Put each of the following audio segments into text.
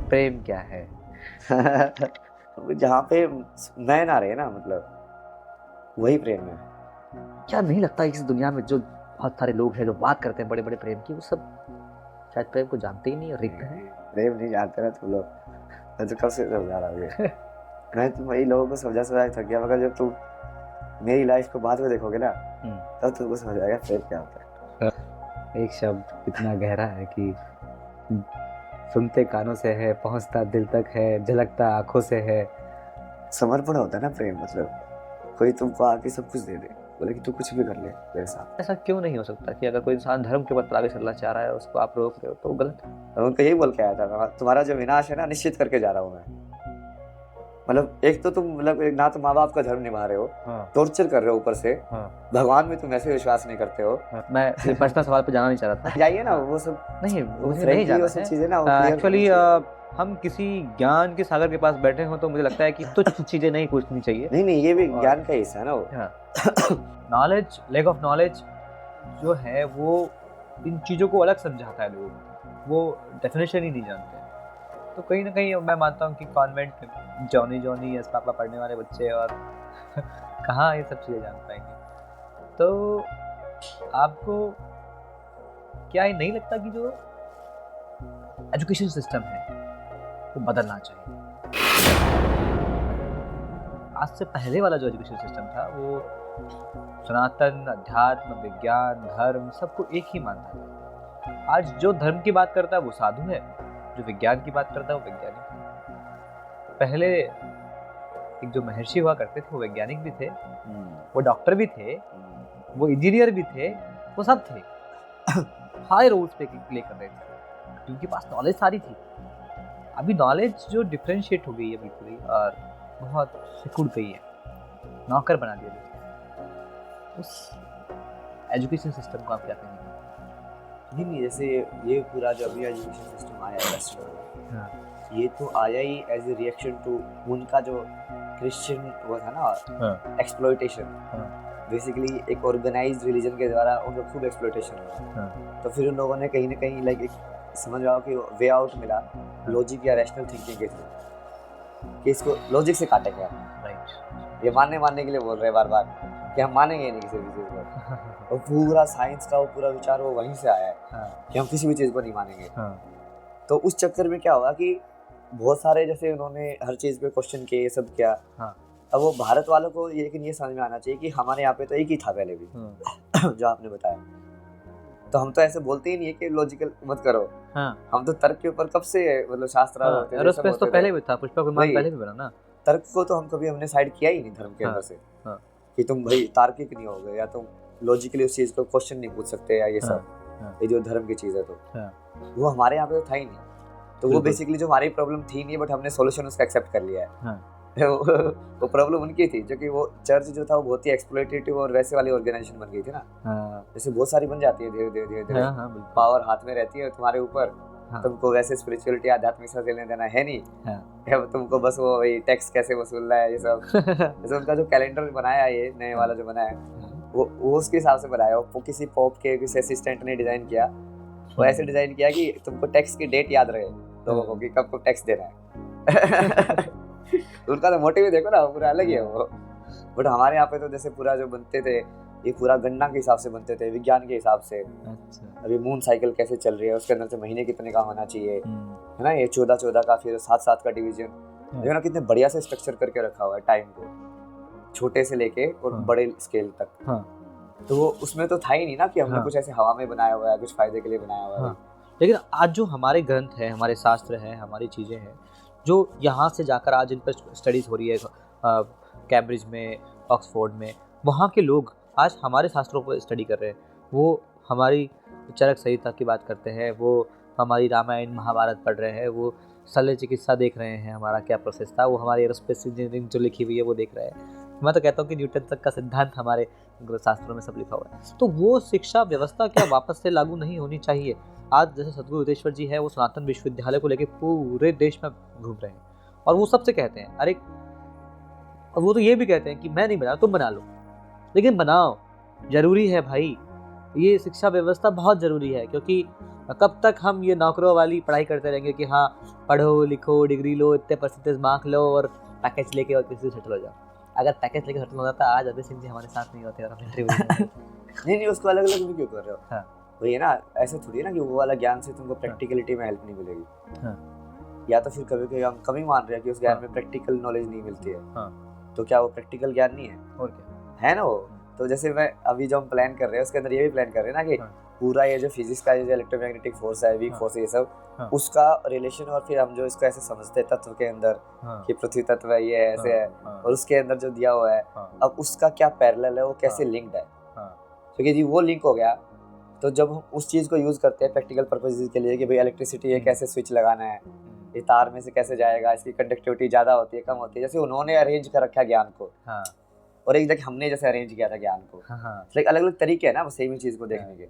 प्रेम क्या है? जहाँ पे नयन आ रहे हैं ना, मतलब वही प्रेम है। क्या नहीं लगता इस दुनिया में जो बहुत सारे लोग हैं जो बात करते हैं बड़े बड़े प्रेम की, वो सब शायद प्रेम को जानते ही नहीं और रिक्त हैं? प्रेम नहीं जानते ना तुम लोग, मैं तो कब से समझा रहा हूँ। मैं तुम वही लोगों को समझा थक गया, मगर जब तुम मेरी लाइफ को बाद में देखोगे ना, तब तुमको समझ आएगा प्रेम क्या होता है। एक शब्द इतना गहरा है कि सुनते कानों से है, पहुंचता दिल तक है, झलकता आंखों से है। समर्पण होता है ना प्रेम, मतलब कोई तुमको आके सब कुछ दे दे, बोले कि तू कुछ भी कर ले मेरे साथ। ऐसा क्यों नहीं हो सकता कि अगर कोई इंसान धर्म के ऊपर आगे चलना चाह रहा है, उसको आप रोक रहे हो तो गलत है? और उनको यही बोल के आया था, तुम्हारा जो विनाश है ना निश्चित करके जा रहा हूँ मैं। मतलब एक तो तुम मतलब ना तो माँ बाप का धर्म निभा रहे हो, टॉर्चर कर रहे हो ऊपर से, भगवान में तुम ऐसे विश्वास नहीं करते हो। मैं ये पर्सनल सवाल पे जाना नहीं चाह रहा था। जाइए ना, वो सब नहीं, वो मुझे नहीं जाना सब है चीजें ना, वो clear एक्चुअली करनी चाहिए। हम किसी ज्ञान के सागर के पास बैठे हो तो मुझे लगता है कि तुच्छ चीजें नहीं पूछनी चाहिए। नहीं, ये भी ज्ञान का हिस्सा है ना वो। नॉलेज, लैक ऑफ नॉलेज जो है वो इन चीज़ों को अलग समझाता है लोगों को, वो डेफिनेशन ही नहीं जानते। तो कहीं ना कहीं मैं मानता हूँ कि कॉन्वेंट में जॉनी यस पापा पढ़ने वाले बच्चे और कहाँ ये सब चीज़ें जान पाएंगे। तो आपको क्या ये नहीं लगता कि जो एजुकेशन सिस्टम है वो बदलना चाहिए? आज से पहले वाला जो एजुकेशन सिस्टम था वो सनातन, अध्यात्म, विज्ञान, धर्म सबको एक ही मानता है। आज जो धर्म की बात करता है वो साधु है, जो विज्ञान की बात करता है वो वैज्ञानिक है। पहले एक जो महर्षि हुआ करते थे वो वैज्ञानिक भी थे, वो डॉक्टर भी थे, वो इंजीनियर भी थे, वो सब थे। हाई रोल्स पे प्ले कर रहे थे क्योंकि पास नॉलेज सारी थी। अभी नॉलेज जो डिफरेंशिएट हो गई है बिल्कुल ही और बहुत सिकुड़ गई है, नौकर बना दिया गया। उस एजुकेशन सिस्टम को आप क्या कहेंगे? नहीं, जैसे ये पूरा जो अभी एजुकेशन सिस्टम आया है वेस्ट में, ये तो आया ही एज ए रिएक्शन टू उनका जो क्रिश्चियन वो था ना, एक्सप्लॉइटेशन। बेसिकली एक ऑर्गेनाइज्ड रिलीजन के द्वारा उनको खूब एक्सप्लॉइटेशन हुआ। तो फिर उन लोगों ने कहीं ना कहीं लाइक एक समझ रहा हो कि वे आउट मिला लॉजिक या रैशनल थिंकिंग के थ्रू, कि इसको लॉजिक से काटेंगे हम। राइट, ये मानने के लिए बोल रहे हैं बार बार कि हम मानेंगे नहीं किसी भी चीज़ को। और पूरा साइंस का वो पूरा विचार वो वहीं से आया है कि हम किसी भी चीज़ को नहीं मानेंगे। तो उस चक्कर में क्या हुआ कि बहुत सारे जैसे उन्होंने हर चीज़ पे क्वेश्चन किए, ये सब किया। अब वो भारत वालों को लेकिन ये समझ में आना चाहिए कि हमारे यहाँ पे तो एक ही था पहले भी, जो आपने बताया। तो हम तो ऐसे बोलते ही नहीं है कि लॉजिकल मत करो। हम तो तर्क के ऊपर कब से मतलब शास्त्र होते तो पहले भी था, पुष्पक विमान पहले भी बना ना। तर्क को तो हम कभी हमने साइड किया ही नहीं धर्म के अंदर से, कि तुम भाई तार्किक नहीं हो गए या तुम लॉजिकली उस चीज को क्वेश्चन नहीं पूछ सकते या ये सब। ये जो धर्म की चीज है तो वो हमारे यहाँ पे तो था ही नहीं। तो वो बेसिकली जो हमारी प्रॉब्लम थी नहीं, बट हमने सॉल्यूशन उसका एक्सेप्ट कर लिया है। वो प्रॉब्लम उनकी थी, जो कि वो चर्च जो था वो बहुत ही एक्सप्लॉइटेटिव और वैसे वाली ऑर्गेनाइजेशन बन गई थी ना। जैसे बहुत सारी बन जाती है धीरे धीरे पावर हाथ में रहती है तुम्हारे ऊपर। तुमको वैसे स्पिरिचुअलिटी आध्यात्मिक से लेना देना है नहीं, तुमको बस वो वही टैक्स कैसे वसूलना है ये सब। जैसे उनका जो कैलेंडर बनाया है, ये नए वाला जो बनाया वो उसके हिसाब से बनाया। वो किसी पॉप के किसी असिस्टेंट ने डिजाइन किया, वो ऐसे डिजाइन किया कि तुमको टैक्स की डेट याद रहे लोगों को कि कब को टैक्स देना है। उनका तो मोटिव देखो ना, पूरा अलग ही है वो। बट हमारे यहाँ पे तो जैसे पूरा जो बनते थे ये पूरा गणना के हिसाब से बनते थे, विज्ञान के हिसाब से। अभी मून साइकिल कैसे चल रही है, उसके अंदर से महीने कितने का होना चाहिए, है ना। ये 14 का, फिर 7 का डिवीजन, देखो ना कितने बढ़िया से स्ट्रक्चर करके रखा हुआ है टाइम को, छोटे से लेके और बड़े स्केल तक। तो वो उसमें तो था ही नहीं ना कि हमने कुछ ऐसे हवा में बनाया हुआ है, कुछ फायदे के लिए बनाया हुआ है। लेकिन आज जो हमारे ग्रंथ है, हमारे शास्त्र हैं, हमारी चीज़ें हैं, जो यहाँ से जाकर आज इन पर स्टडीज़ हो रही है कैम्ब्रिज में, ऑक्सफोर्ड में, वहाँ के लोग आज हमारे शास्त्रों पर स्टडी कर रहे हैं। वो हमारी चरक संहिता की बात करते हैं, वो हमारी रामायण महाभारत पढ़ रहे हैं, वो शल्य चिकित्सा देख रहे हैं, हमारा क्या प्रोसेस था, वो हमारी एरोस्पेस इंजीनियरिंग जो लिखी हुई है वो देख रहे हैं। मैं तो कहता हूँ कि न्यूटन तक का सिद्धांत हमारे शास्त्रों में सब लिखा हुआ है। तो वो शिक्षा व्यवस्था क्या वापस से लागू नहीं होनी चाहिए? आज जैसे सदगुरु युद्धेश्वर जी है, वो सनातन विश्वविद्यालय को लेकर पूरे देश में घूम रहे हैं और वो सबसे कहते हैं, अरे वो तो ये भी कहते हैं कि मैं नहीं बना, तुम बना लो, लेकिन बनाओ, जरूरी है भाई। ये शिक्षा व्यवस्था बहुत ज़रूरी है, क्योंकि कब तक हम ये नौकरों वाली पढ़ाई करते रहेंगे कि हाँ पढ़ो लिखो डिग्री लो इतने परसेंटेज मार्क लो और पैकेज लेके और किसी से सेटल हो जाओ। अगर पैकेज लेके सेटल हो जाता आज अभी सिंह जी हमारे साथ नहीं होते और हम इंटरव्यू नहीं उसको अलग अलग भी क्यों कर रहे हो? हाँ। वही है ना, ऐसे थोड़ी है ना कि वो वाला ज्ञान से तुमको प्रैक्टिकलिटी में हेल्प नहीं मिलेगी। हाँ। या तो फिर कभी कभी हम कमी मान रहे हैं कि उस ज्ञान हाँ। में प्रैक्टिकल नॉलेज नहीं मिलती है। हाँ। तो क्या वो प्रैक्टिकल ज्ञान नहीं है? और क्या है ना वो। तो जैसे मैं अभी जो हम प्लान कर रहे हैं उसके अंदर ये भी प्लान कर रहे हैं ना कि पूरा ये जो फिजिक्स का जो इलेक्ट्रोमैग्नेटिक फोर्स है, वीक फोर्स है, ये सब उसका रिलेशन, और फिर हम जो इसको ऐसे समझते हैं तत्व के अंदर कि पृथ्वी तत्व है, ये ऐसे है, और उसके अंदर जो दिया हुआ है अब उसका क्या पैरेलल है, वो कैसे लिंक्ड है। क्योंकि जी वो लिंक हो गया तो जब हम उस चीज़ को यूज़ करते हैं प्रैक्टिकल पर्पसेस के लिए कि भाई इलेक्ट्रिसिटी ये कैसे स्विच लगाना है, ये तार में से कैसे जाएगा, इसकी कंडक्टिविटी ज़्यादा होती है कम होती है, जैसे उन्होंने अरेंज कर रखा है ज्ञान को। और एक जगह हमने जैसे अरेंज किया था ज्ञान को। लाइक अलग अलग तरीके हैं ना सेम ही चीज़ को देखने के।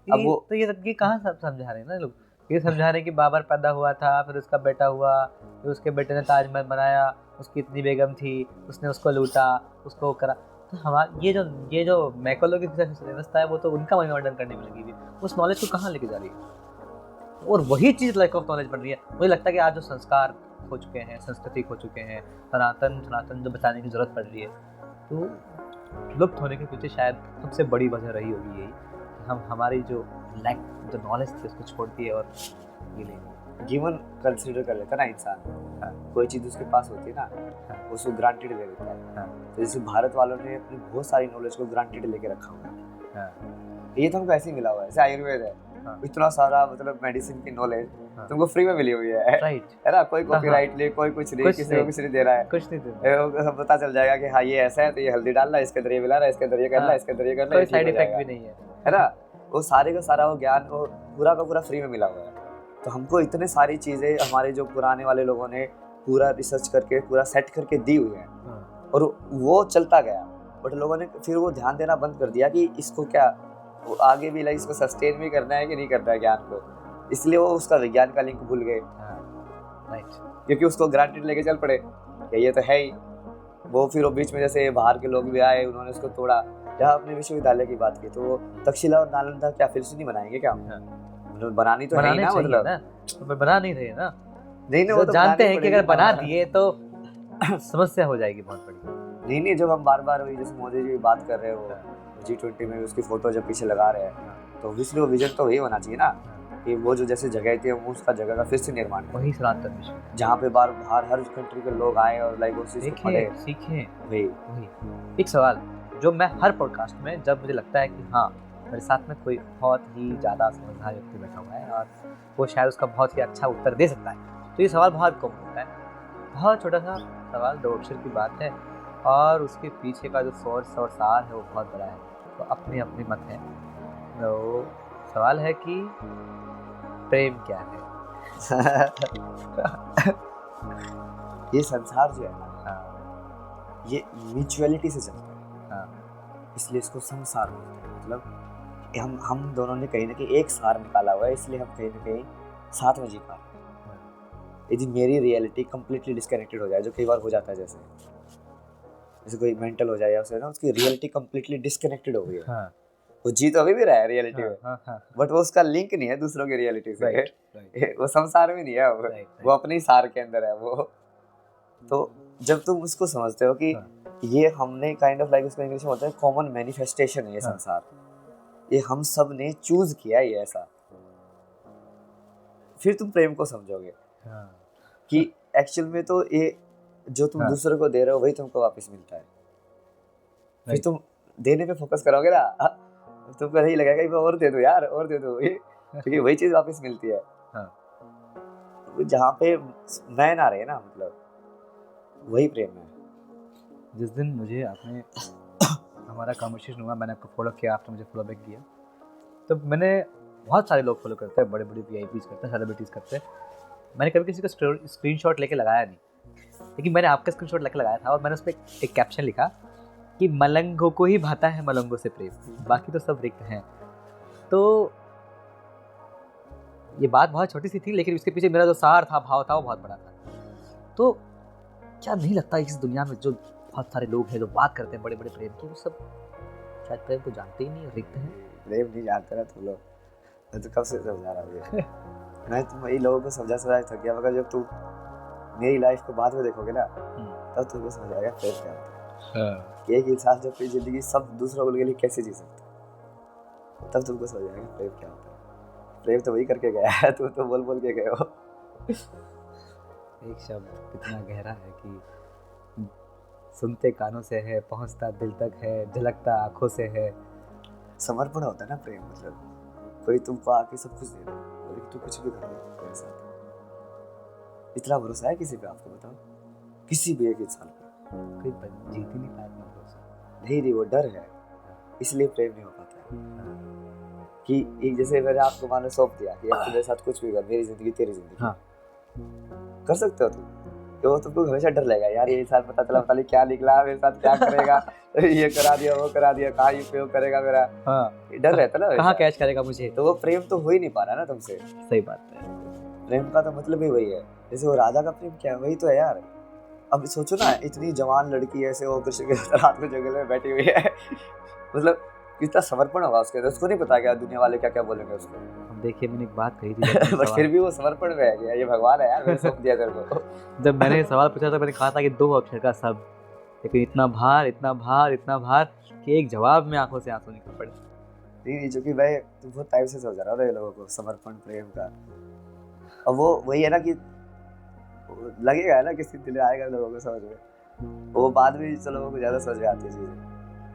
अब वो तो ये कहाँ सब समझा रहे हैं ना लोग, ये समझा रहे हैं कि बाबर पैदा हुआ था, फिर उसका बेटा हुआ, फिर उसके बेटे ने ताजमहल बनाया, उसकी इतनी बेगम थी, उसने उसको लूटा, उसको करा। तो हमारा ये जो मैकोलॉजी की व्यवस्था है वो तो उनका मनोरंजन करने में लगी हुई, उस नॉलेज को कहाँ लेके जा रही है। और वही चीज़ लैक ऑफ नॉलेज बन रही है। मुझे लगता है कि आज जो संस्कार हो चुके हैं, संस्कृति खो चुके हैं, सनातन जो बचाने की जरूरत पड़ रही है, तो लुप्त होने के पीछे शायद सबसे बड़ी वजह रही होगी यही, हम हमारी जो नॉलेज थी उसको छोड़ दिए और ये ले गिवन कंसीडर कर लेता ना इंसान। कोई चीज़ उसके पास होती है ना उसको ग्रांटेड ले लेता है। तो जैसे भारत वालों ने अपनी बहुत सारी नॉलेज को ग्रांटेड लेके रखा हुआ है। ये तो हमको ऐसे ही मिला हुआ है, जैसे आयुर्वेद है, इतना सारा मतलब मेडिसिन की नॉलेज तुमको फ्री में मिली हुई है, है ना। कोई कॉपीराइट ले, कोई कुछ नहीं, किसी को कुछ नहीं दे रहा है, कुछ नहीं दे रहा है। पता चल जाएगा कि हाँ ये ऐसा है तो ये हल्दी डालना, इसके अंदर ये मिलाना, इसके अंदर ये करना, इसके अंदर ये करना, कोई साइड इफेक्ट भी नहीं है ना। वो सारे का सारा वो ज्ञान वो पूरा का पूरा फ्री में मिला हुआ है। तो हमको इतने सारी चीज़ें हमारे जो पुराने वाले लोगों ने पूरा रिसर्च करके पूरा सेट करके दी हुई है, और वो चलता गया। बट लोगों ने फिर वो ध्यान देना बंद कर दिया कि इसको क्या वो आगे भी लाइक इसको सस्टेन भी करना है कि नहीं करना है ज्ञान को, इसलिए वो उसका विज्ञान का लिंक भूल गए। क्योंकि उसको ग्रांटेड लेके चल पड़े कि ये तो है ही। वो फिर वो बीच में जैसे बाहर के लोग भी आए, उन्होंने उसको तोड़ा। जहाँ अपने विश्वविद्यालय की बात की तो वो तक्षशिला और नालंदा क्या फिर से नहीं बनाएंगे क्या? मतलब बनानी तो है ही ना, मतलब बना नहीं रहे ना। नहीं वो तो जानते हैं कि अगर बना दिए तो समस्या हो जाएगी बहुत बड़ी। नहीं जब हम बार बार वही जैसे मोदी जी बात कर रहे हो G20 में उसकी फोटो जब पीछे लगा रहे हैं, तो ऑब्वियसली वो विजन तो वही होना चाहिए ना कि वो जो जैसे जगह थी वो उसका जगह का फिर से निर्माण, वही सनातन मिशन, जहाँ पे बार हर कंट्री के लोग आए और लाइक उस चीज़ को पढ़े सीखें। वही एक सवाल जो मैं हर पॉडकास्ट में जब मुझे लगता है कि हाँ मेरे साथ में कोई बहुत ही ज़्यादा समझदार व्यक्ति बैठा हुआ है और वो शायद उसका बहुत ही अच्छा उत्तर दे सकता है, तो ये सवाल बहुत कॉमन होता है। बहुत छोटा सा सवाल, 2 अक्षर की बात है और उसके पीछे का जो सोर्स और सार है वो बहुत बड़ा है, तो अपनी अपनी मत है। तो सवाल है कि प्रेम क्या है? ये संसार जो है ना, ये म्यूचुअलिटी से चलता है, इसलिए इसको संसार बोलते हैं। मतलब हम दोनों ने कहीं ना कहीं एक सार निकाला हुआ है, इसलिए हम कहीं ना कहीं साथ में जी पा रहे हैं। यदि मेरी रियलिटी कंप्लीटली डिस्कनेक्टेड हो जाए, जो कई बार हो जाता है, जैसे कोई मेंटल हो जाए या उसे ना उसकी रियलिटी कंप्लीटली डिस्कनेक्टेड हो गई है, वो जी तो अभी भी रहा है रियलिटी में, बट वो उसका लिंक नहीं है दूसरों की रियलिटी से। वो संसार में नहीं है, वो अपने ही सार के अंदर है वो। तो जब तुम उसको समझते हो कि ये हमने काइंड ऑफ लाइक, उसको इंग्लिश में होता है कॉमन मैनिफेस्टेशन है ये संसार, ये हम सब ने चूज किया है ये ऐसा, फिर तुम प्रेम को समझोगे कि एक्चुअल में तो ये जो तुम दूसरे को दे रहे हो वही तुमको वापस मिलता है। फिर तुम देने पे फोकस करोगे ना, तुमको यही लगेगा कि और दे दो यार, और दे दो, क्योंकि वही चीज वापस मिलती है। जहाँ पे मैं ना रहे ना, मतलब वही प्रेम है। जिस दिन मुझे आपने हमारा कन्वर्सेशन हुआ, मैंने आपको फॉलो किया, आपने मुझे फॉलो बैक किया, तो मैंने बहुत सारे लोग फॉलो करते हैं, बड़े बड़े VIPs करते हैं, सेलिब्रिटीज़ करते हैं, मैंने कभी किसी का स्क्रीनशॉट लेके लगाया नहीं, लेकिन मैंने आपका स्क्रीनशॉट लेके लगाया था और मैंने उस पर एक कैप्शन लिखा कि मलंगों को ही भाता है मलंगों से प्रेम, बाकी तो सब रिक्त हैं। तो ये बात बहुत छोटी सी थी, लेकिन इसके पीछे मेरा जो सार था, भाव था, वो बहुत बड़ा था। तो क्या नहीं लगता इस दुनिया में जो बहुत सारे लोग हैं जो बात करते हैं बड़े बड़े प्रेम की, वो सब शायद प्रेम को जानते ही नहीं, रिक्त हैं। प्रेम नहीं जानते ना तुम लोग, तो कब से समझा रहा हूँ ये मैं तुम वही लोगों को समझा थक गया, मगर जब तू मेरी लाइफ को बाद में देखोगे ना तब तुमको समझ आएगा प्रेम क्या होता है। कि एक इंसान जो अपनी जिंदगी सब दूसरों के लिए कैसे जी सकता है, तब तुमको समझ आएगा प्रेम क्या होता है। प्रेम तो वही करके गया है, तुम तो बोल बोल के गए हो। एक शब्द इतना गहरा है कि सुनते कानों से है, पहुंचता दिल तक है, झलकता आंखों से है। समर्पण होता है ना प्रेम, मतलब कोई तुमको आके सब कुछ दे दे, लेकिन तू कुछ भी कर दे तेरे साथ। इतना भरोसा है किसी पे? आपको बताओ, किसी भी एक इंसान पे कोई जीत ही नहीं पाया अपना भरोसा। नहीं, वो डर है, इसलिए प्रेम नहीं हो पाता है। कि एक जैसे मैंने आपको मान लो सौंप दिया कि अब मेरे साथ कुछ भी कर, मेरी जिंदगी तेरी जिंदगी, हाँ कर सकते हो तुम, तो तुमको हमेशा डर लगेगा यार ये इंसान पता चला क्या निकला, मेरे साथ क्या करेगा, ये करा दिया वो करा दिया, कहाँ उपयोग करेगा मेरा। हाँ डर रहता ना, कहाँ कैच करेगा मुझे। तो वो प्रेम तो हो ही नहीं पा रहा ना तुमसे। सही बात है। प्रेम का तो मतलब ही वही है। जैसे वो राधा का प्रेम क्या है, वही तो है यार। अब सोचो ना, इतनी जवान लड़की ऐसे वो कृष्ण के रात को जंगल में बैठी हुई है, मतलब कितना समर्पण होगा उसके, तो उसको नहीं पता क्या दुनिया वाले क्या क्या बोलेंगे उसको। अब देखिए मैंने एक बात कही थी बट फिर भी वो समर्पण में है कि ये भगवान है यार, मैंने सौंप दिया तेरे को। जब मैंने सवाल पूछा था मैंने कहा था कि 2 अक्षर का शब्द, लेकिन इतना भार इतना भार इतना भार कि एक जवाब में आंखों से आंसू निकल पड़े। नहीं, जो कि मैं तो बहुत टाइम से समझ रहा हूँ ये लोगों को समर्पण प्रेम का। अब वो वही है ना कि लगेगा है ना किसी दिन आएगा लोगों को समझ में, वो बाद में चलो लोगों को ज्यादा समझ में आती है चीजें।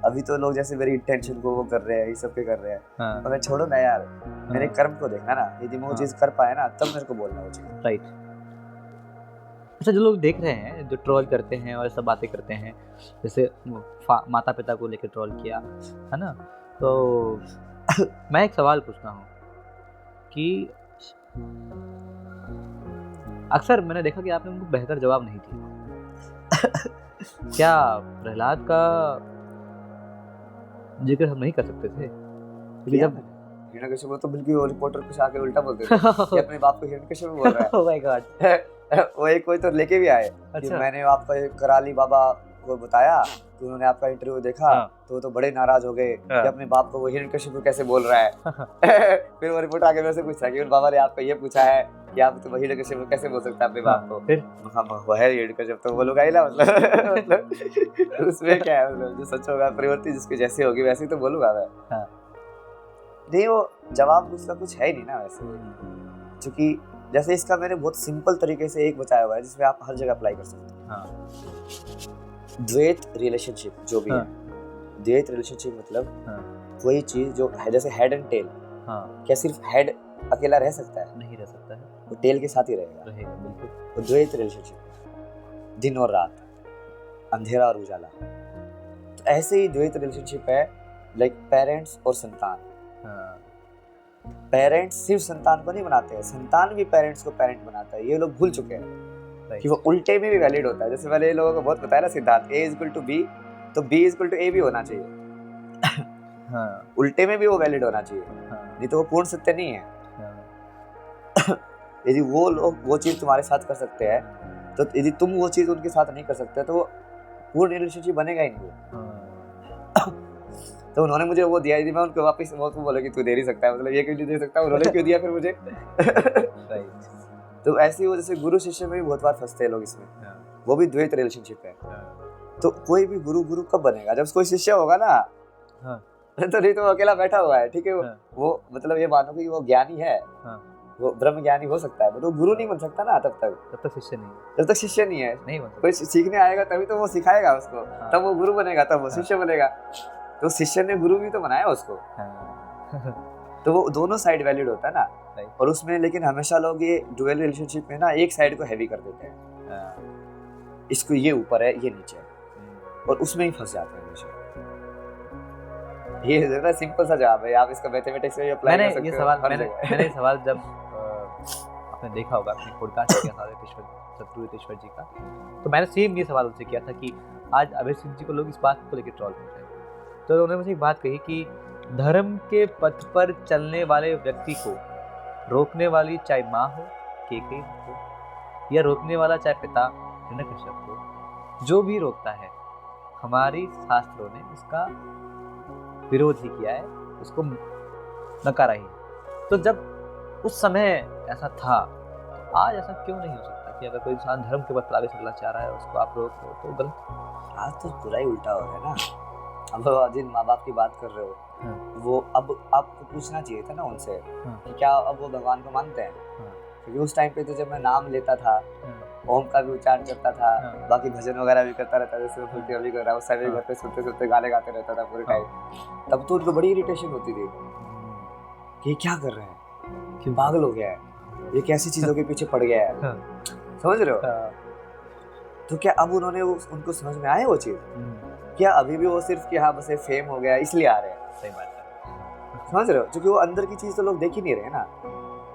अभी तो लोग जैसे मेरी इंटेंशन को वो कर रहे हैं, ये सब पे कर रहे हैं। हाँ। मगर छोड़ो ना यार, मेरे कर्म को देखना ना, यदि मैं वो चीज कर पाया ना तब मेरे को बोलना वो चीज। राइट। अच्छा, जो लोग देख रहे हैं, जो ट्रोल करते हैं और सब बातें करते हैं, जैसे माता पिता को लेकर ट्रोल किया है ना, तो मैं एक सवाल पूछता हूँ कि अक्सर मैंने देखा कि आपने उनको बेहतर जवाब नहीं दिया। क्या प्रहलाद का जिक्र हम नहीं कर सकते थे? क्योंकि जब हिरण्यकशिपु तो बिल्कुल वो रिपोर्टर कुछ आके उल्टा बोल देते कि अपने बाप को हिरण्यकशिपु बोल रहा है। Oh my God. वो एक कोई तो लेके भी आए कि मैंने आपका कराली बाबा को बताया, तो उन्होंने आपका इंटरव्यू देखा, तो वो तो बड़े नाराज हो गए कि अपने बाप को वो हिरण्यकशिपु कैसे बोल रहा है। फिर वो रिपोर्टर आके मेरे से पूछा कि बाबा ने आपको ये पूछा है कि आप तो हिरण्यकशिपु कैसे बोल सकते हैं अपने बाप को। फिर वो है हिरण्यकशिपु, तो वो लोग आए ना, मतलब उसमें क्या है, मतलब जो सच होगा, प्रवृत्ति जिसकी जैसी होगी वैसे ही तो बोलूंगा मैं। नहीं, वो जवाब उसका कुछ है ही नहीं ना वैसे, क्योंकि जैसे इसका मैंने बहुत सिंपल तरीके से एक बताया हुआ है जिसमें आप हर जगह अप्लाई कर सकते हो। द्वैत रिलेशनशिप जो भी है, द्वैत रिलेशनशिप मतलब कोई चीज जो है, जैसे हेड एंड टेल। क्या सिर्फ हेड अकेला रह सकता है? नहीं रह सकता है, वो टेल के साथ ही रहेगा बिल्कुल। वो द्वैत रिलेशनशिप, दिन और रात, अंधेरा और उजाला। तो ऐसे ही द्वैत रिलेशनशिप है, लाइक पेरेंट्स और संतान। पेरेंट्स सिर्फ संतान को नहीं बनाते हैं, संतान भी पेरेंट्स को पेरेंट बनाता है। ये लोग भूल चुके हैं कि वो उल्टे में भी वैलिड होता है। जैसे मैंने लोगों को बहुत बताया ना सिद्धांत, A = B, तो B = A भी होना चाहिए। उल्टे में भी वो वैलिड होना चाहिए, नहीं तो वो पूर्ण सत्य नहीं है। यदि वो लोग वो चीज तुम्हारे साथ कर सकते हैं, तो यदि तुम वो चीज उनके साथ नहीं कर सकते, तो वो पूर्ण रिलेशनशिप बनेगा ही नहीं। तो उन्होंने मुझे वो दिया, यदि मैं उनको वापस वो बोला कि तू दे नहीं सकता है, मतलब ये क्यों नहीं दे सकता, उन्होंने क्यों दिया फिर मुझे। तो ऐसे ही वो जैसे गुरु शिष्य में भी बहुत बार फंसते हैं लोग इसमें। वो भी द्वैत रिलेशनशिप है। तो कोई भी गुरु कब बनेगा? जब कोई शिष्य होगा ना। तो नहीं तो वो अकेला बैठा हुआ है, ठीक है, वो मतलब ये मानो कि वो ज्ञानी है, वो ब्रह्म ज्ञानी हो सकता है, बट वो गुरु नहीं बन सकता ना तब तक शिष्य नहीं है। जब तक शिष्य नहीं है, नहीं बन सकता। कोई सीखने आएगा तभी तो वो सिखाएगा उसको, तब वो गुरु बनेगा, तब वो शिष्य बनेगा। तो शिष्य ने गुरु भी तो बनाया उसको। तो वो दोनों साइड वैलिड होता है ना। और उसमें लेकिन हमेशा लोग ये डुअल रिलेशनशिप में ना एक साइड को हैवी कर देते हैं, इसको ये ऊपर है ये नीचे है, और उसमें ही फंस जाते हैं हमेशा। ये जरा सिंपल सा जवाब है, आप इसका मैथमेटिक्स में अप्लाई कर सकते हो। मैंने ये सवाल जब आपने देखा होगा अपने पॉडकास्ट किया था सतगुरु जी का, तो मैंने सेम ये सवाल उनसे किया था कि आज अभय सिंह जी को लोग इस बात को लेकर ट्रोल कर रहे हैं। तो उन्होंने मुझे एक बात कही कि धर्म के पथ पर चलने वाले व्यक्ति को रोकने वाली चाहे माँ हो, केकई हो, या रोकने वाला चाहे पिता हिरण्यकश्यप हो, जो भी रोकता है, हमारी शास्त्रों ने उसका विरोध ही किया है, उसको नकारा ही। तो जब उस समय ऐसा था, आज ऐसा क्यों नहीं हो सकता कि अगर कोई इंसान धर्म के बल आगे चलना चाह रहा है उसको आप रोक रहे हो तो गलत? आज तो पूरा ही उल्टा हो रहा है ना। अब जिन माँ बाप की बात कर रहे हो, वो अब आपको पूछना चाहिए था ना उनसे कि क्या अब वो भगवान को मानते हैं? क्योंकि उस टाइम पे तो जब मैं नाम लेता था, ओम का भी उच्चारण करता था, बाकी भजन वगैरह भी करता रहता, जैसे मैं फुल्की अभी कर रहा हूँ, उस टाइम घर पे सुनते सुनते गाने गाते रहता था पूरे टाइम। तब तो उनको बड़ी इरिटेशन होती थी कि क्या कर रहे हैं, कि पागल हो गया है, ये कैसी चीजों के पीछे पड़ गया है, समझ रहे हो? तो क्या अब उन्होंने उनको समझ में आया वो चीज? क्या अभी भी वो सिर्फ कि हाँ बस फेम हो गया इसलिए आ रहे हैं? सही बात है, समझ रहे हो? क्योंकि वो अंदर की चीज तो लोग देख ही नहीं रहे ना,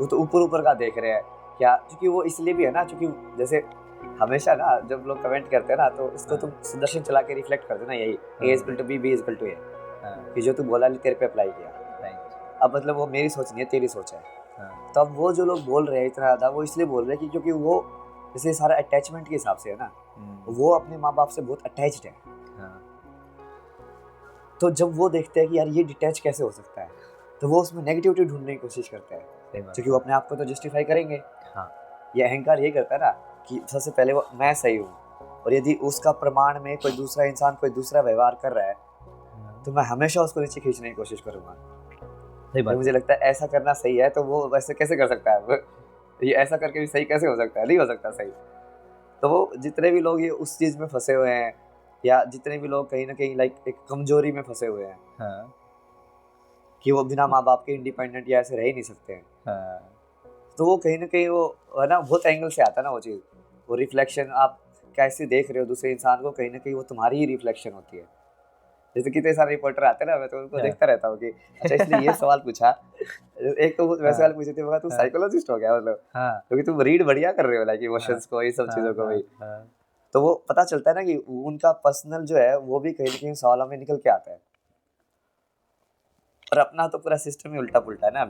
वो तो ऊपर ऊपर का देख रहे हैं। क्या? क्योंकि वो इसलिए भी है ना, क्योंकि जैसे हमेशा ना जब लोग कमेंट करते हैं ना, तो इसको तुम सुदर्शन चला के रिफ्लेक्ट कर देना, यही A equal to B, B equal to A, कि जो तू बोला तेरे पे अप्लाई किया। अब मतलब वो मेरी सोच नहीं है, तेरी सोच है। तो अब वो जो लोग बोल रहे हैं इतना ज़्यादा, वो इसलिए बोल रहे हैं कि क्योंकि वो जैसे सारा अटैचमेंट के हिसाब से है ना, वो अपने माँ बाप से बहुत अटैच्ड है। तो जब वो देखते हैं कि यार ये डिटैच कैसे हो सकता है, तो वो उसमें नेगेटिविटी ढूंढने की कोशिश करते हैं, क्योंकि वो अपने आप को तो जस्टिफाई करेंगे। ये अहंकार ये करता है ना कि सबसे पहले वो मैं सही हूँ, और यदि उसका प्रमाण में कोई दूसरा इंसान कोई दूसरा व्यवहार कर रहा है तो मैं हमेशा उसको नीचे खींचने की कोशिश करूँगा। तो मुझे लगता है ऐसा करना सही है, तो वो वैसे कैसे कर सकता है? ये ऐसा करके भी सही कैसे हो सकता है? नहीं हो सकता सही। तो वो जितने भी लोग ये उस चीज़ में फंसे हुए हैं, या जितने भी लोग कहीं ना कहीं लाइक एक कमजोरी में फंसे हुए हैं, कि वो बिना माँ बाप के इंडिपेंडेंट या ऐसे रह ही नहीं सकते हैं, तो वो कहीं ना कहीं वो है ना बहुत एंगल से आता है ना वो चीज़। वो रिफ्लेक्शन आप कैसे देख रहे हो दूसरे इंसान को, कहीं ना कहीं वो तुम्हारी ही रिफ्लेक्शन होती है। जैसे कितने सारे रिपोर्टर आते हैं ना, मैं तो उनको देखता रहता हूँ कि अच्छा इसलिए ये सवाल पूछा। एक तो वैसे सवाल पूछे थे, तू साइकोलॉजिस्ट हो गया मतलब, क्योंकि तुम रीड बढ़िया कर रहे हो लाइक इमोशंस को, ये सब चीज़ों को भी। तो वो पता चलता है ना कि उनका पर्सनल जो है वो भी कहीं ना कहीं सवालों में निकल के आता है। और अपना तो पूरा सिस्टम ही उल्टा पुल्टा है ना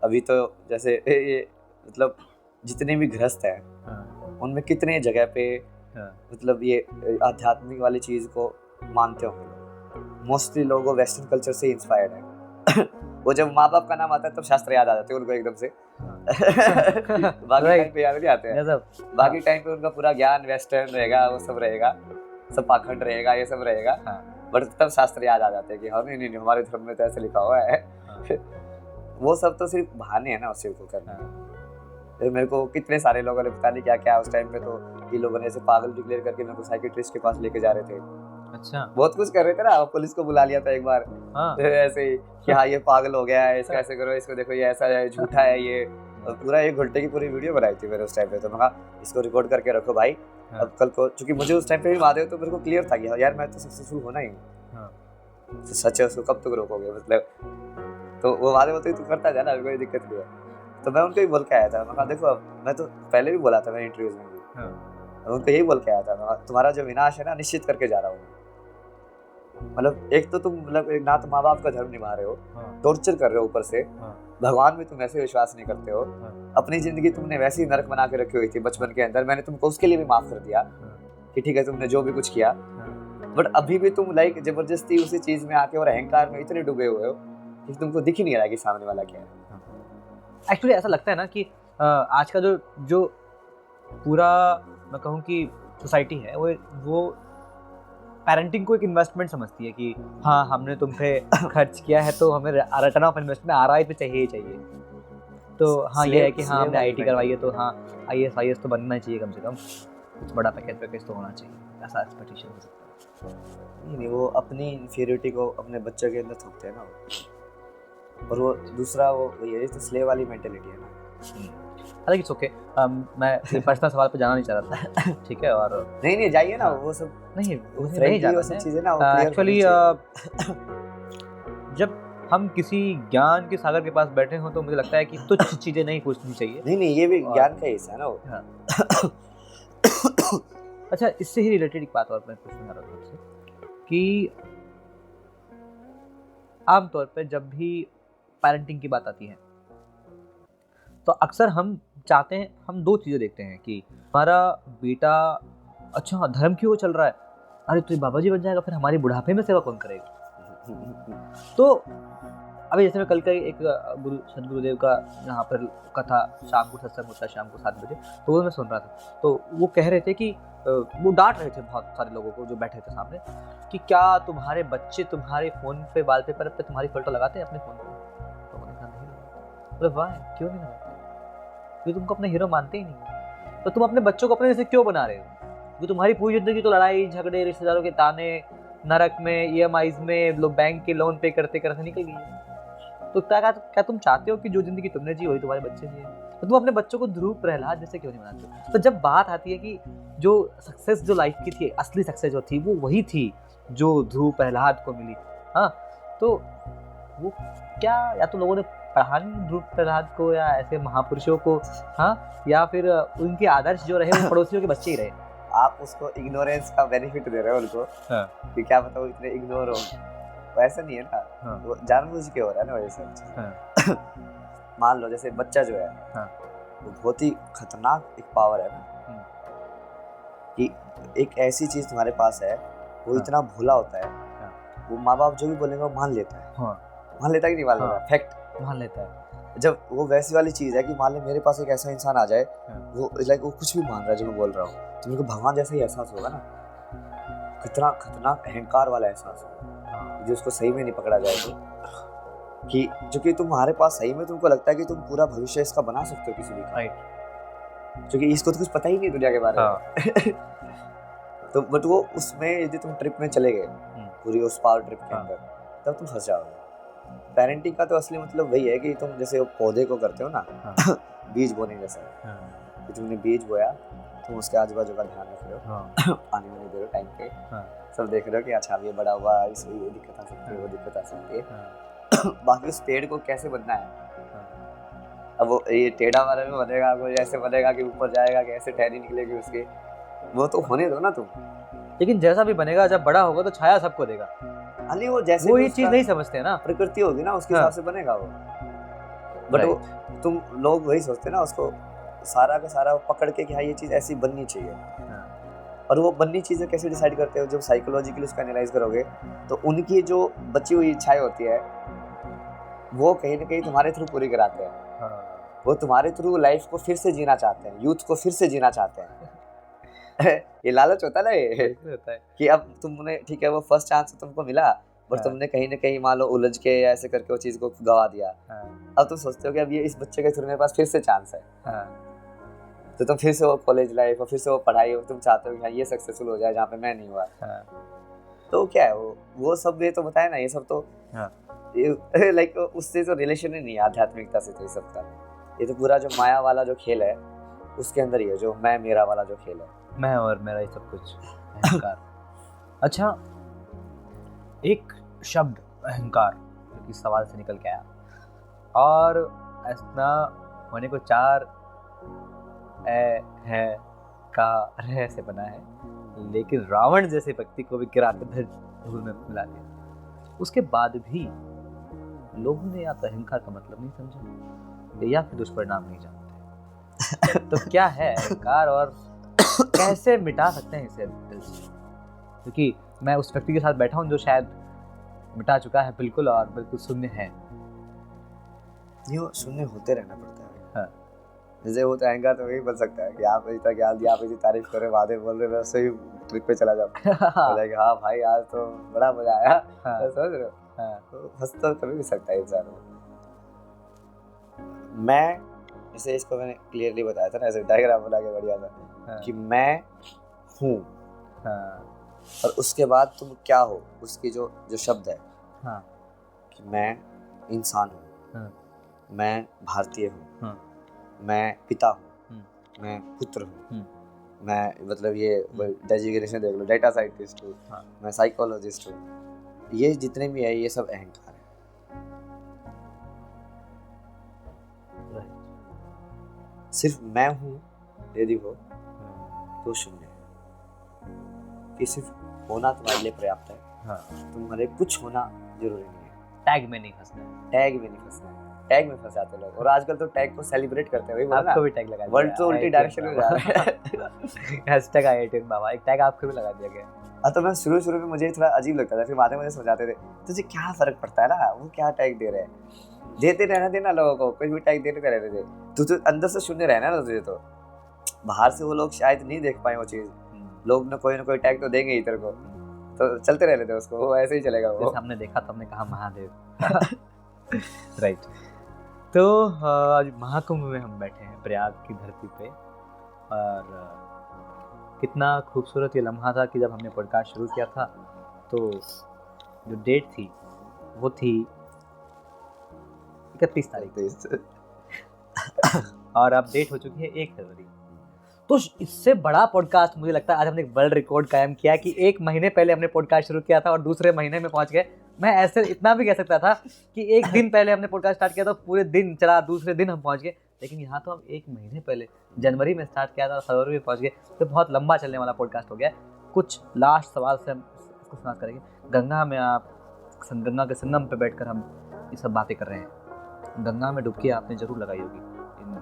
अभी तो जैसे ये मतलब जितने भी गृहस्थ हैं उनमें कितने जगह पे मतलब ये आध्यात्मिक वाली चीज़ को मानते होंगे लोग। मोस्टली लोग वेस्टर्न कल्चर से इंस्पायर्ड है। वो जब माँ बाप का नाम आता है तब शास्त्र याद आ जाते हैं उनको एकदम से। बाकी टाइम पे याद नहीं आते हैं। बाकी टाइम पे उनका पूरा ज्ञान वेस्टर्न रहेगा, वो सब रहेगा, सब पाखंड रहेगा, ये सब रहेगा, बट तब शास्त्र याद आ जाते हैं कि हाँ नहीं हमारे धर्म में तो ऐसे लिखा हुआ है। वो सब तो सिर्फ बहाने हैं ना उस चीज़ को करना। मेरे को कितने सारे लोगों ने पता नहीं क्या क्या उस टाइम पे तो ये लोगों ने ऐसे पागल डिक्लेयर करके मेरे को साइकियाट्रिस्ट के पास लेके जा रहे थे। अच्छा, बहुत कुछ कर रहे थे ना, पुलिस को बुला लिया था एक बार। ऐसे ही कि हाँ ये पागल हो गया है, इसका ऐसे करो, इसको देखो ये ऐसा है, झूठा है ये, और पूरा 1 घंटे की पूरी वीडियो बनाई थी मैंने उस टाइम पे। तो मैं कहा इसको रिकॉर्ड करके रखो भाई, अब कल को, क्योंकि मुझे उस टाइम पे भी महादेव तो मेरे को क्लियर था कि यार मैं तो सक्सेसफुल होना ही हूँ, तो सच है उसको कब तक रोकोगे मतलब। तो वो महादेव तो तू करता जाना, कोई दिक्कत नहीं है। तो मैं उनको ही बोल के आया था, मैं कहा देखो अब मैं तो पहले भी बोला था मैंने इंटरव्यूज में भी, उनको यही बोल के आया था, तुम्हारा जो विनाश है ना निश्चित करके जा रहा हूँ। मतलब एक तो तुम मतलब एक ना तो माँ बाप का धर्म निभा रहे हो, टॉर्चर कर रहे हो, ऊपर से भगवान में तुम ऐसे विश्वास नहीं करते हो, अपनी जिंदगी तुमने वैसे ही नरक बना के रखी हुई थी बचपन के अंदर, मैंने तुमको उसके लिए भी माफ कर दिया कि ठीक है तुमने जो भी कुछ किया, बट अभी भी तुम लाइक जबरदस्ती उसी चीज में आके और अहंकार में इतने डूबे हुए हो कि तुमको दिख ही नहीं रहा कि सामने वाला क्या है। एक्चुअली ऐसा लगता है ना कि आज का जो पूरा मैं कहूँ कि सोसाइटी है वो पेरेंटिंग को एक इन्वेस्टमेंट समझती है कि हाँ हमने तुम पे खर्च किया है तो हमें रिटर्न ऑफ इन्वेस्टमेंट ROI पे चाहिए ही चाहिए। तो हाँ ये है कि हाँ हमने IIT करवाई है तो हाँ IAS तो बनना चाहिए, कम से कम कुछ बड़ा पैकेज तो होना चाहिए, ऐसा एक्सपेक्टेशन हो सकता है। नहीं वो अपनी इन्फीरियरिटी को अपने बच्चे के अंदर थोपते हैं ना, और वो दूसरा वो ये तो स्लेव वाली मेंटालिटी है ना। हालांकि इट्स ओके, मैं पर्सनल सवाल पे जाना नहीं चाह रहा था। ठीक है, और नहीं जाइए ना, वो सब नहीं जाना है चीजें ना एक्चुअली। जब हम किसी ज्ञान के सागर के पास बैठे हो तो मुझे लगता है कि तुच्छ चीजें नहीं पूछनी चाहिए। नहीं ये भी ज्ञान का हिस्सा है ना वो। अच्छा, इससे ही रिलेटेड एक बात और मैं पूछना चाह रहा था आपसे कि आमतौर पर जब भी पेरेंटिंग की बात आती है तो अक्सर हम चाहते हैं, हम 2 चीज़ें देखते हैं कि हमारा बेटा अच्छा धर्म क्यों चल रहा है, अरे तो बाबा जी बन जाएगा, फिर हमारी बुढ़ापे में सेवा कौन करेगा। तो अभी जैसे मैं कल का एक गुरु सदगुरुदेव का यहाँ पर कथा, शाम को सत्संग होता है शाम को 7 बजे, तो वो मैं सुन रहा था। तो वो कह रहे थे कि वो डांट रहे थे बहुत सारे लोगों को जो बैठे थे सामने, कि क्या तुम्हारे बच्चे तुम्हारे फ़ोन पे वॉलपेपर पे तुम्हारी फ़ोटो लगाते हैं अपने फ़ोन पे? तो मैंने कहा नहीं लगाते। बोले वाह, क्यों नहीं लगाते? क्योंकि तुमको अपना हीरो मानते ही नहीं हो। तो तुम अपने बच्चों को अपने जैसे क्यों बना रहे हो? क्योंकि तुम्हारी पूरी ज़िंदगी तो लड़ाई झगड़े, रिश्तेदारों के ताने, नरक में, EMIs में, लोग बैंक के लोन पे करते करते निकल गई है। तो क्या तुम चाहते हो कि जो जिंदगी तुमने जी वही तुम्हारे बच्चे जिए? तो तुम अपने बच्चों को ध्रुव प्रहलाद जैसे क्यों नहीं बनाते हो? तो जब बात आती है कि जो सक्सेस जो लाइफ की थी, असली सक्सेस जो थी वो वही थी जो ध्रुव प्रहलाद को मिली। हाँ, तो वो क्या, या तो लोगों ने पढ़ा नहीं ध्रुव प्रहलाद को या ऐसे महापुरुषों को, हाँ, या फिर उनके आदर्श जो रहे वो पड़ोसियों के बच्चे ही रहे। आप उसको इग्नोरेंस का बेनिफिट दे रहे हो उनको। हाँ। कि क्या पता वो इतने इग्नोर हो। वैसा नहीं है ना। हाँ। वो जानबूझ के हो रहा है ना वैसे। हाँ। मान लो जैसे बच्चा जो है, हाँ, वो बहुत ही खतरनाक एक पावर है ना, कि एक ऐसी चीज तुम्हारे पास है, वो इतना भोला होता है, हाँ, वो माँ बाप जो भी बोलेंगे वो मान लेता है। हाँ। मान लेता है कि नहीं मान लेता? फैक्ट मान लेता है। जब वो वैसी वाली चीज है कि मान ले मेरे पास एक ऐसा इंसान आ जाए, वो लाइक वो कुछ भी मान रहा है जो मैं बोल रहा हूँ, तो मेरे को भगवान जैसा ही एहसास होगा ना। कितना खतरनाक अहंकार वाला एहसास होगा जो उसको सही में नहीं पकड़ा जाए तो, कि जो कि तुम्हारे पास सही में तुमको लगता है कि तुम पूरा भविष्य इसका बना सकते हो किसी भी का, क्योंकि इसको तो कुछ पता ही नहीं दुनिया के बारे में। तो बट वो उसमें यदि तुम ट्रिप में चले गए पूरी उस पावर ट्रिप के अंदर, तब तुम फंस जाओगे। पेरेंटिंग का तो असली मतलब वही है कि तुम जैसे वो पौधे को करते हो ना, बीज बोने जैसा, कि तुमने बीज बोया, तुम उसके आजू बाजू का ध्यान रख रहे हो, पानी वानी दे रहे हो टाइम पे, सब देख रहे हो कि अच्छा ये बड़ा हुआ, इसमें ये दिक्कत आ सकती है, वो दिक्कत आ सकती है। बाकी उस पेड़ को कैसे बनना है, अब वो ये टेढ़ा वाले में बनेगा, वो ऐसे बनेगा कि ऊपर जाएगा, कि ऐसे टहनी निकलेगी उसके, वो तो होने दो ना तुम। लेकिन जैसा भी बनेगा जब बड़ा होगा तो छाया सबको देगा। अली वो जैसे वो ये चीज नहीं समझते ना, प्रकृति होगी ना उसके हिसाब से बनेगा वो। बट वो तुम लोग वही सोचते ना, उसको सारा का सारा पकड़ के कि हाँ ये चीज ऐसी बननी चाहिए। और वो बननी चीजें कैसे डिसाइड करते हो? जब साइकोलॉजिकली उसका एनालाइज करोगे तो उनकी जो बची हुई इच्छाएं होती है वो कहीं ना कहीं तुम्हारे थ्रू पूरी कराते हैं। वो तुम्हारे थ्रू लाइफ को फिर से जीना चाहते हैं, यूथ को फिर से जीना चाहते हैं। ये लालच होता है ना, ये होता है कि अब तुमने ठीक है वो फर्स्ट चांस तुमको मिला, पर तुमने कहीं ना कहीं मान लो उलझ के ऐसे करके वो चीज को गवा दिया। अब तुम सोचते हो कि अब ये इस बच्चे के थ्रू मेरे पास फिर से चांस है, तो तुम फिर से वो कॉलेज लाइफ और फिर से वो पढ़ाई तुम चाहते हो कि हाँ ये सक्सेसफुल हो जाए जहाँ पे मैं नहीं हुआ। तो क्या है वो सब ये तो बताया ना, ये सब तो लाइक उससे तो रिलेशन ही नहीं है आध्यात्मिकता से। तो ये सब का ये तो पूरा जो माया वाला जो खेल है उसके अंदर ही है, जो मैं मेरा वाला जो खेल है, मैं और मेरा ही सब कुछ अहंकार। अच्छा, एक शब्द अहंकार जो कि सवाल से निकल के आया और ऐसा होने को 4 ए है का रह से बना है, लेकिन रावण जैसे व्यक्ति को भी गिरा के धूल में मिला दिया। उसके बाद भी लोगों ने या तो अहंकार का मतलब नहीं समझा या फिर दुष्परिणाम नहीं जानते। तो क्या है अहंकार और कैसे मिटा सकते हैं इसे दिल से? क्योंकि मैं उस व्यक्ति के साथ बैठा हूँ जो शायद मिटा चुका है बिल्कुल, और बिल्कुल शून्य है। ये शून्य होते रहना पड़ता है। हाँ। जैसे वो तो अहंकार तो वही बन सकता है कि आप इतना ज्ञान दिया, आप इतनी तारीफ कर रहे, वादे बोल रहे, वैसे ही ट्रिप पे चला जाओ। बोलेगा हाँ भाई आज तो बड़ा मजा आया। हाँ। समझ रहे हो? हाँ। तो हंस तो कभी भी सकता है इंसान। मैं जैसे इसको मैंने क्लियरली बताया था ना, ऐसे डायग्राम बना के बढ़िया था। हाँ। कि मैं हूँ। हाँ। और उसके बाद तुम क्या हो, उसकी जो शब्द है। हाँ। कि मैं इंसान हूँ। हाँ। मैं भारतीय हूँ। हाँ। मैं पिता हूँ। मैं पुत्र हूँ। मैं मतलब ये डेजिग्नेशन देख लो, डेटा साइंटिस्ट हूँ। हाँ। मैं साइकोलॉजिस्ट हूँ। ये जितने भी है ये सब अहंकार है। सिर्फ मैं हूँ यदि हो तो शून्य है, कि सिर्फ होना तुम्हारे लिए पर्याप्त है। हाँ। तुम्हारे कुछ होना जरूरी नहीं है। टैग में नहीं फंसना है। टैग में नहीं फंसना है। टैग में फंस जाते लोग, और आजकल तो टैग को सेलिब्रेट करते हैं। आपको भी टैग लगा दिया, वर्ल्ड तो उल्टी डायरेक्शन में जा रहा है। हैशटैग IITian बाबा, एक टैग आपको भी लगा दिया गया। तो मैं शुरू में मुझे थोड़ा अजीब लगता था, फिर बाद में मुझे समझाते थे तुझे क्या फर्क पड़ता है ना, वो क्या टैग दे रहे हैं, देते रहना देना लोगों को, कुछ भी टैग देते रहने दे, तू तो अंदर से शून्य रहना ना तुझे, तो बाहर से वो लोग शायद नहीं देख पाए वो चीज, लोग ना कोई टैग तो देंगे ही तेरे को, तो चलते रहने दे उसको, वो ऐसे ही चलेगा। वो हमने देखा तो हमने कहा महादेव। राइट। तो आज महाकुंभ में हम बैठे हैं प्रयाग की धरती पे, और कितना खूबसूरत ये लम्हा था कि जब हमने पॉडकास्ट शुरू किया था तो जो डेट थी वो थी 31 तारीख और अब डेट हो चुकी है 1 फरवरी। तो इससे बड़ा पॉडकास्ट मुझे लगता है आज हमने एक वर्ल्ड रिकॉर्ड कायम किया कि 1 महीने पहले हमने पॉडकास्ट शुरू किया था और दूसरे महीने में पहुंच गए। मैं ऐसे इतना भी कह सकता था कि 1 दिन पहले हमने पॉडकास्ट स्टार्ट किया था, पूरे दिन चला, दूसरे दिन हम पहुंच गए, लेकिन यहाँ तो हम 1 महीने पहले जनवरी में स्टार्ट किया था और फरवरी में पहुंच गए। तो बहुत लंबा चलने वाला पॉडकास्ट हो गया। कुछ लास्ट सवाल से हम इसको समाप्त करेंगे। गंगा में आप गंगा के संगम पे बैठकर हम ये सब बातें कर रहे हैं। गंगा में डुबकी आपने जरूर लगाई होगी इन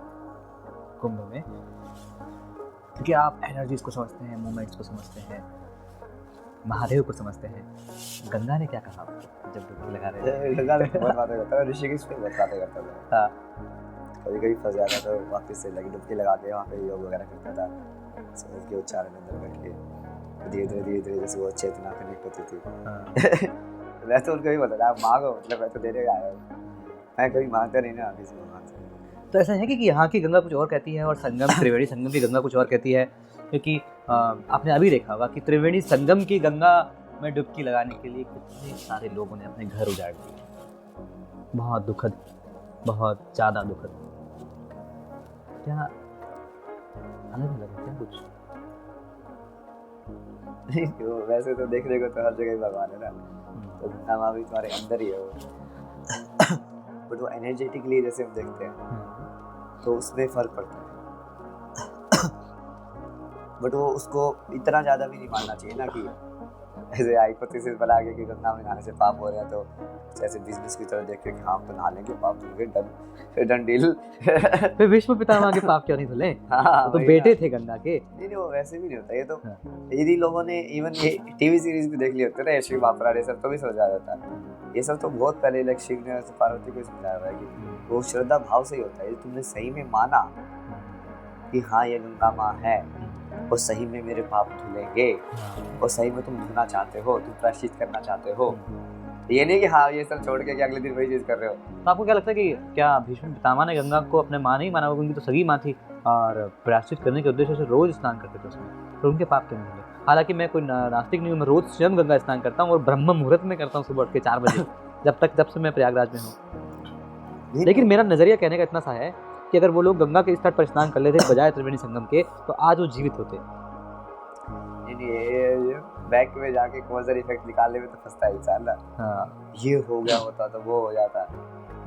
कुंभ में, क्योंकि आप एनर्जीज को समझते हैं, मोमेंट्स को समझते हैं, महादेव को समझते हैं। गंगा ने क्या कहा जब डुबकी लगा रहे थे? गंगा ने बहुत बातें करता था, ऋषिकेश में बहुत बातें करता था। हाँ, कभी फंस जाता तो वापस से लगी डुबकी लगा के वहाँ पे योग वगैरह करता था, समझ के उच्चारण अंदर बैठ के धीरे-धीरे जैसे वो चेतना कनेक्ट होती थी। मैं तो उनको भी बोलता था मांगो, मतलब मैं तो देने आया हूँ, मैं कभी मांगता नहीं ना किसी भगवान से। तो ऐसा है कि यहाँ की गंगा कुछ और कहती है और संगम त्रिवेणी संगम की गंगा कुछ और कहती है, क्योंकि आपने अभी देखा होगा कि त्रिवेणी संगम की गंगा में डुबकी लगाने के लिए कितने सारे लोगों ने अपने घर उजाड़ दिए। बहुत दुखद, बहुत ज़्यादा दुखद। क्या अलग अलग क्या कुछ नहीं, वैसे तो देखने को तो हर जगह ही भगवान है ना, तो गंगा माँ भी तुम्हारे अंदर ही है वो। बट वो एनर्जेटिकली जैसे हम देखते हैं तो उसमें फर्क पड़ता है। बट वो उसको इतना ज़्यादा भी नहीं मानना चाहिए ना कि ऐसे हाइपोथेसिस बना के कि गंगा में नहाने से पाप हो रहे हैं, तो जैसे बिजनेस की तरह देख के कि हाँ तो नहा लेंगे, पाप धुलेंगे, डन डील। फिर विश्व पितामह के पाप क्यों नहीं धुले? हाँ, तो बेटे थे गंगा के। नहीं वो वैसे भी नहीं होता ये तो। यदि लोगों ने इवन ये टीवी सीरीज भी देख ली होती है ना, शिव महापुराण ये सब, तो भी समझा जाता है। ये सब तो बहुत पहले लाइक शिव ने पार्वती को समझाया हुआ है कि वो श्रद्धा भाव से ही होता है। तुमने सही में माना कि हाँ ये गंगा माँ है और सही में मेरे पाप धुलेंगे और सही में तुम धुलना चाहते हो, तुम प्रायश्चित करना चाहते हो, ये नहीं कि हाँ ये सब छोड़ के अगले दिन वही चीज कर रहे हो। तो आपको क्या लगता है कि क्या भीष्म पितामह ने गंगा को अपने माँ नहीं माना? उनकी तो सगी माँ थी और प्रायश्चित करने के उद्देश्य से रोज स्नान करते थे उसमें, तो उनके पाप क्यों नहीं हुए? हालांकि मैं कोई नास्तिक नहीं हूँ, मैं रोज स्वयं गंगा स्नान करता हूँ और ब्रह्म मुहूर्त में करता हूँ, सुबह उठ के 4 बजे जब से मैं प्रयागराज में हूँ। लेकिन मेरा नजरिया कहने का इतना सा है कि अगर वो लोग गंगा के इस तट पर स्नान कर लेते बजाय त्रिवेणी संगम के, तो आज वो जीवित होते। ये बैक में जाके कॉजर इफेक्ट निकालने में तो फंसता है इंसान ना। हाँ, ये हो गया होता तो वो हो जाता।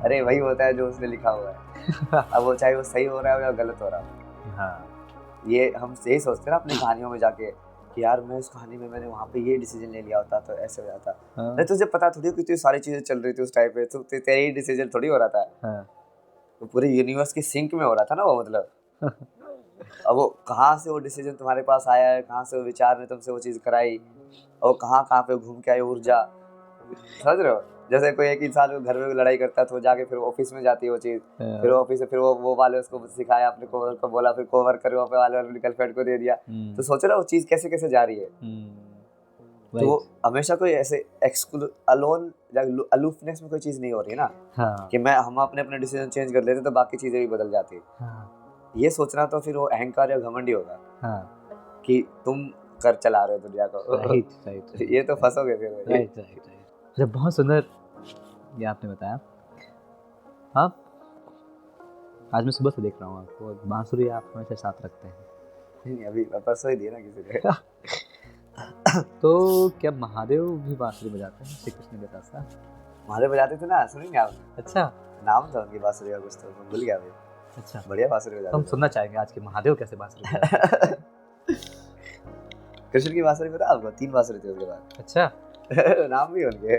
अरे वही होता है जो उसने लिखा हुआ है। अब वो चाहे वो सही हो रहा है या गलत हो रहा है। हाँ, ये हम यही सोचते हैं ना अपनी कहानियों में जाके कि यार मैं उस कहानी में मैंने वहाँ पे ये डिसीजन ले लिया होता तो ऐसे हो जाता। नहीं तुझे पता थोड़ी कि इतनी सारी चीजें चल रही थी उस टाइम पे, तो तेरा ही डिसीजन थोड़ी हो रहा था। तो पूरे यूनिवर्स की सिंक में हो रहा था ना वो, मतलब अब वो कहाँ से वो डिसीजन तुम्हारे पास आया है, कहाँ से वो विचार ने तुमसे वो चीज़ कराई और कहाँ पे घूम के आई ऊर्जा, समझ रहे हो? जैसे कोई एक इंसान घर में लड़ाई करता है तो जाके फिर ऑफिस में जाती है वो चीज़, फिर ऑफिस से फिर वो वाले उसको सिखाया, अपने कोवर्कर को बोला, फिर कोवर्कर वहाँ पे वाले अपनी गर्लफ्रेंड को दे दिया। तो सोचो ना वो चीज़ कैसे कैसे जा रही है। तो वो हमेशा कोई ऐसे अलोन अलूफनेस में कोई चीज़ नहीं हो रही है ना, कि हम अपने डिसीजन चेंज कर लेते तो बाकी चीज़ें भी बदल जाती है। ये सोचना तो फिर वो अहंकार या घमंड ही होगा। हाँ। कि तुम कर चला रहे हो दुनिया को। राइट। ये तो फंसोगे फिर। राइट। बहुत सुंदर ये आपने बताया। हाँ, आज मैं सुबह से देख रहा हूँ आपको, बांसुरी आप हमेशा साथ रखते हैं। नहीं अभी परसों ही दी ना किसी ने। तो क्या महादेव भी बांसुरी बजाते हैं श्री कृष्ण के साथ? महादेव बजाते थे ना, सुनेंगे आप? अच्छा, नाम था उनकी बांसुरी का कुछ, तो भूल गया भाई। अच्छा, बढ़िया बांसुरी बजाते। हम सुनना चाहेंगे आज के महादेव कैसे बांसुरी बजाते हैं। कृष्ण की बांसुरी पता आपको? 3 बांसुरी थी उसके बाद। अच्छा। नाम भी उनके।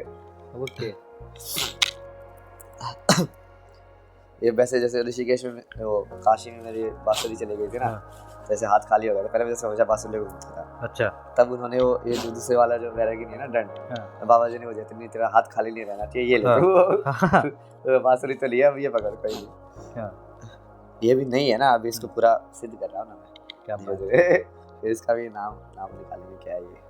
ओके। ये वैसे जैसे ऋषिकेश में वो काशी में मेरी बांसुरी चली गई थी ना, जैसे हाथ खाली हो गया था, पहले मुझे समझा बांसुरी को घूमता था। अच्छा। तब उन्होंने वो ये जो दूसरे वाला जो वैरागी नहीं है ना डंड, तो बाबा जी ने मुझे नहीं तेरा हाथ खाली नहीं रहना चाहिए, ये ले तो बांसुरी तो लिया, अब ये पकड़ कोई नहीं। ये भी नहीं है ना, अभी इसको पूरा सिद्ध कर रहा हूँ ना मैं, क्या फिर इसका भी नाम निकालेंगे क्या है ये।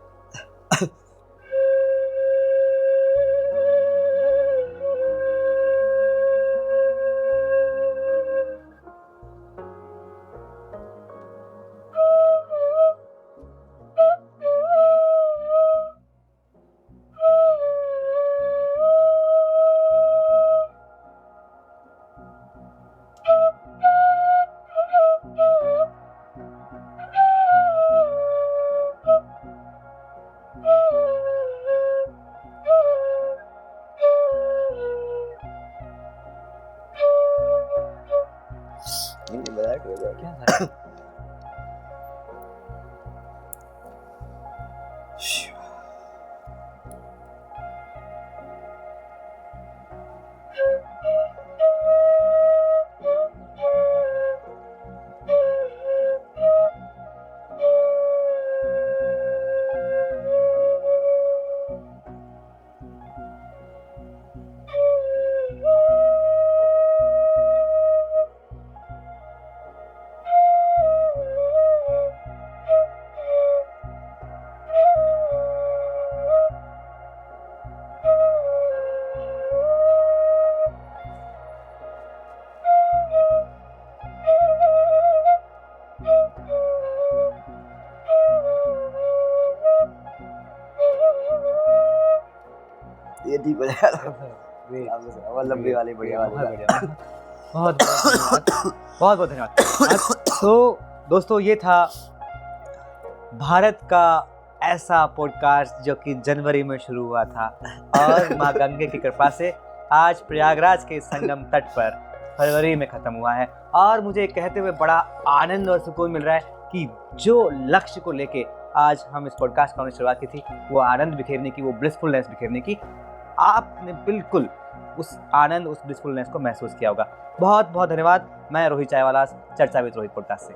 ये ठीक हो जाएगा। वो लंबी वाली बढ़िया वाली। बहुत बहुत धन्यवाद। तो दोस्तों ये था भारत का ऐसा पॉडकास्ट जो कि जनवरी में शुरू हुआ था और माँ गंगे की कृपा से आज प्रयागराज के संगम तट पर फरवरी में ख़त्म हुआ है। और मुझे कहते हुए बड़ा आनंद और सुकून मिल रहा है कि जो लक्ष्य को लेके आज हम इस पॉडकास्ट का शुरुआत की थी, वो आनंद बिखेरने की, वो ब्लिसफुलनेस बिखेरने की, आपने बिल्कुल उस आनंद, उस ब्लिसफुलनेस को महसूस किया होगा। बहुत बहुत धन्यवाद। मैं रोहित चायवाला, चर्चा विद रोहित पॉडकास्ट से।